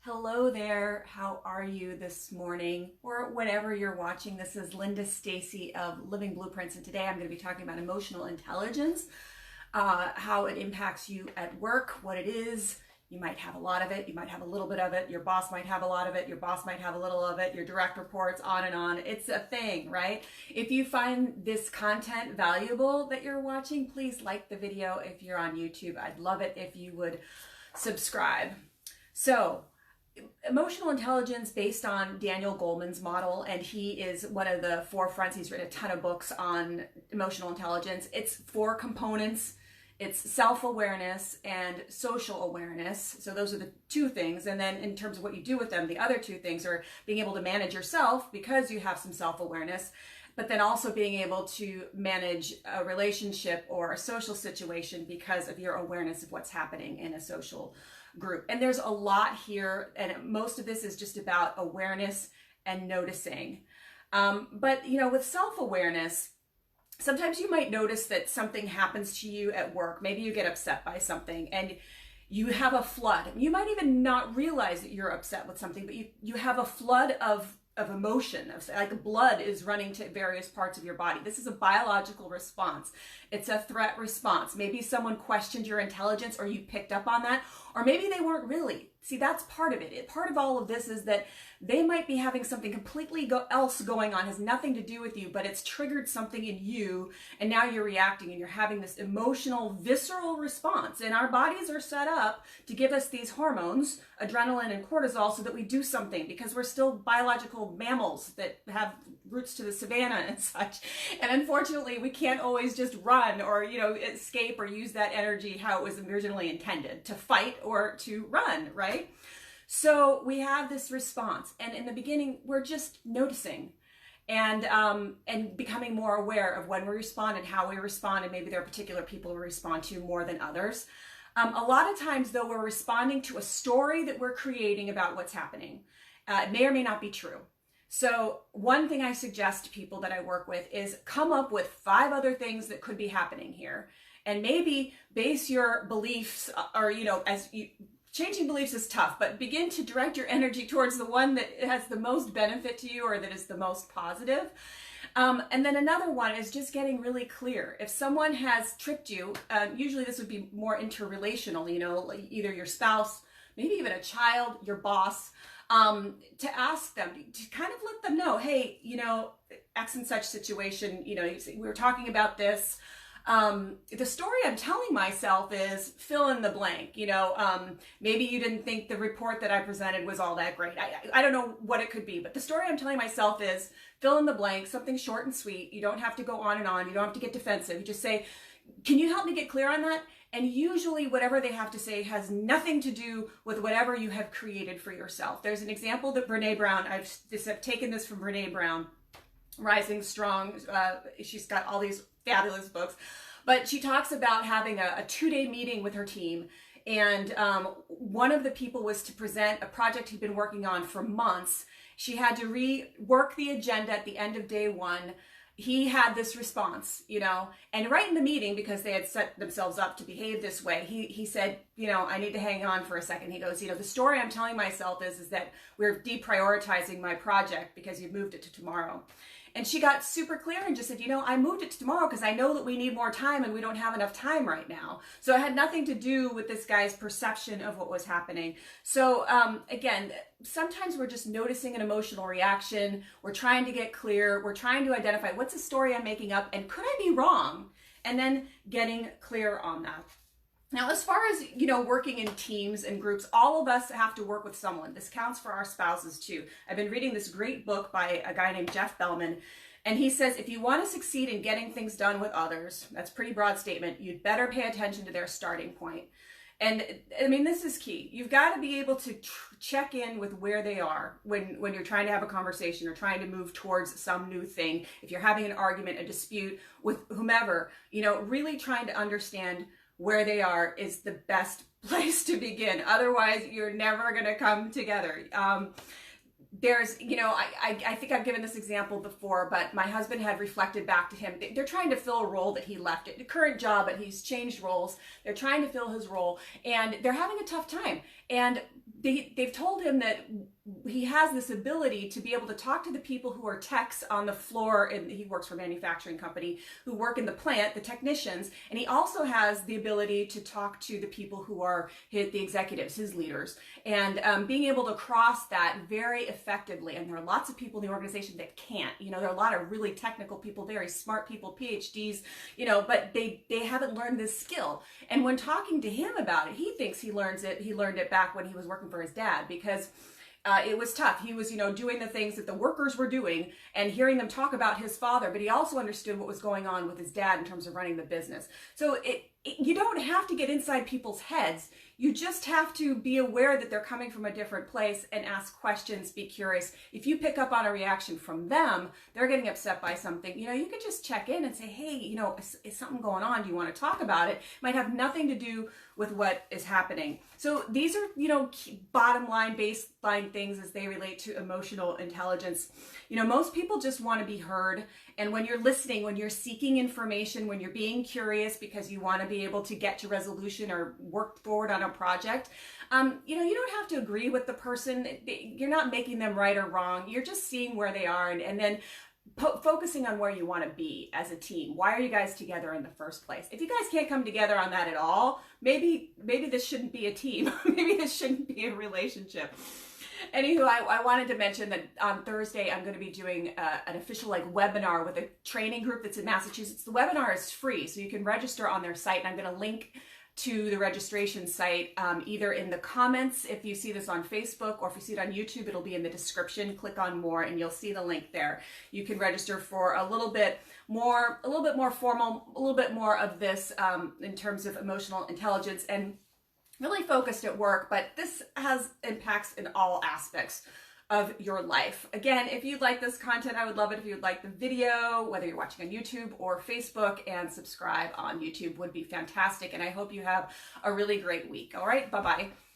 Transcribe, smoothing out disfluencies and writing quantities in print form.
Hello there, how are you this morning or whenever you're watching? This is Stacy of Living Blueprints, and today I'm going to be talking about emotional intelligence, how it impacts you at work, what it is. You might have a lot of it, you might have a little bit of it, your boss might have a lot of it, your boss might have a little of it, your direct reports, on and on. It's a thing, right? If you find this content valuable that you're watching, please like the video. If you're on YouTube, I'd love it if you would subscribe. So, emotional intelligence based on Daniel Goleman's model, and he is one of the forefronts. He's written a ton of books on emotional intelligence. It's 4 components. It's self-awareness and social awareness. So those are the 2 things. And then in terms of what you do with them, the other 2 things are being able to manage yourself because you have some self-awareness, but then also being able to manage a relationship or a social situation because of your awareness of what's happening in a social group. And there's a lot here, and most of this is just about awareness and noticing. But with self-awareness, sometimes you might notice that something happens to you at work. Maybe you get upset by something and you have a flood. You might even not realize that you're upset with something, but you have a flood of emotion, like blood is running to various parts of your body. This is a biological response. It's a threat response. Maybe someone questioned your intelligence or you picked up on that, or maybe they weren't really. See, that's part of it. Part of all of this is that they might be having something completely else going on, has nothing to do with you, but it's triggered something in you, and now you're reacting and you're having this emotional, visceral response. And our bodies are set up to give us these hormones, adrenaline and cortisol, so that we do something, because we're still biological mammals that have roots to the savannah and such. And unfortunately, we can't always just run or, escape or use that energy how it was originally intended, to fight or to run, right? So we have this response, and in the beginning, we're just noticing and becoming more aware of when we respond and how we respond, and maybe there are particular people we respond to more than others. A lot of times, though, we're responding to a story that we're creating about what's happening. It may or may not be true. So one thing I suggest to people that I work with is come up with 5 other things that could be happening here, and maybe base your beliefs, or changing beliefs is tough, but begin to direct your energy towards the one that has the most benefit to you or that is the most positive. And then another one is just getting really clear. If someone has tricked you, usually this would be more interrelational, like either your spouse, maybe even a child, your boss, to ask them, to kind of let them know, hey, X and such situation, we were talking about this. The story I'm telling myself is fill in the blank. Maybe you didn't think the report that I presented was all that great. I don't know what it could be, but the story I'm telling myself is fill in the blank, something short and sweet. You don't have to go on and on. You don't have to get defensive. You just say, can you help me get clear on that? And usually whatever they have to say has nothing to do with whatever you have created for yourself. There's an example that Brene Brown, I've taken this from Brene Brown, Rising Strong. She's got all these fabulous books, but she talks about having a 2-day meeting with her team. And one of the people was to present a project he'd been working on for months. She had to rework the agenda at the end of day 1. He had this response, and right in the meeting, because they had set themselves up to behave this way, he said, I need to hang on for a second. He goes, the story I'm telling myself is that we're deprioritizing my project because you've moved it to tomorrow. And she got super clear and just said, I moved it to tomorrow because I know that we need more time and we don't have enough time right now. So it had nothing to do with this guy's perception of what was happening. So again, sometimes we're just noticing an emotional reaction. We're trying to get clear. We're trying to identify what's the story I'm making up and could I be wrong? And then getting clear on that. Now, as far as, working in teams and groups, all of us have to work with someone. This counts for our spouses too. I've been reading this great book by a guy named Geoff Bellman, and he says, if you want to succeed in getting things done with others, that's a pretty broad statement, you'd better pay attention to their starting point. And this is key. You've got to be able to check in with where they are when you're trying to have a conversation or trying to move towards some new thing. If you're having an argument, a dispute with whomever, really trying to understand where they are is the best place to begin. Otherwise, you're never going to come together. There's, I think I've given this example before, but my husband had reflected back to him. They're trying to fill a role that he left at the current job, but he's changed roles. They're trying to fill his role, and they're having a tough time. And they've told him that he has this ability to be able to talk to the people who are techs on the floor, and he works for a manufacturing company, who work in the plant, the technicians, and he also has the ability to talk to the people who are the executives, his leaders, and being able to cross that very effectively. And there are lots of people in the organization that can't. You know, there are a lot of really technical people, very smart people, PhDs, you know, but they haven't learned this skill. And when talking to him about it, he thinks he learned it back when he was working for his dad, because it was tough. He was, you know, doing the things that the workers were doing and hearing them talk about his father, but he also understood what was going on with his dad in terms of running the business. So you don't have to get inside people's heads. You just have to be aware that they're coming from a different place and ask questions, be curious. If you pick up on a reaction from them, they're getting upset by something, you know, you could just check in and say, hey, you know, is something going on? Do you want to talk about it? It might have nothing to do with what is happening. So these are, you know, bottom line, baseline things as they relate to emotional intelligence. You know, most people just want to be heard. And when you're listening, when you're seeking information, when you're being curious because you want to be able to get to resolution or work forward on a project, you know, you don't have to agree with the person. You're not making them right or wrong. You're just seeing where they are, and then focusing on where you want to be as a team. Why are you guys together in the first place? If you guys can't come together on that at all, maybe this shouldn't be a team. Maybe this shouldn't be a relationship. Anywho, I wanted to mention that on Thursday, I'm going to be doing an official webinar with a training group that's in Massachusetts. The webinar is free, so you can register on their site, and I'm going to link to the registration site either in the comments if you see this on Facebook, or if you see it on YouTube, it'll be in the description. Click on more and you'll see the link there. You can register for a little bit more formal, a little bit more of this in terms of emotional intelligence, and really focused at work, but this has impacts in all aspects of your life. Again, if you like this content, I would love it if you'd like the video, whether you're watching on YouTube or Facebook, and subscribe on YouTube would be fantastic. And I hope you have a really great week. All right, bye-bye.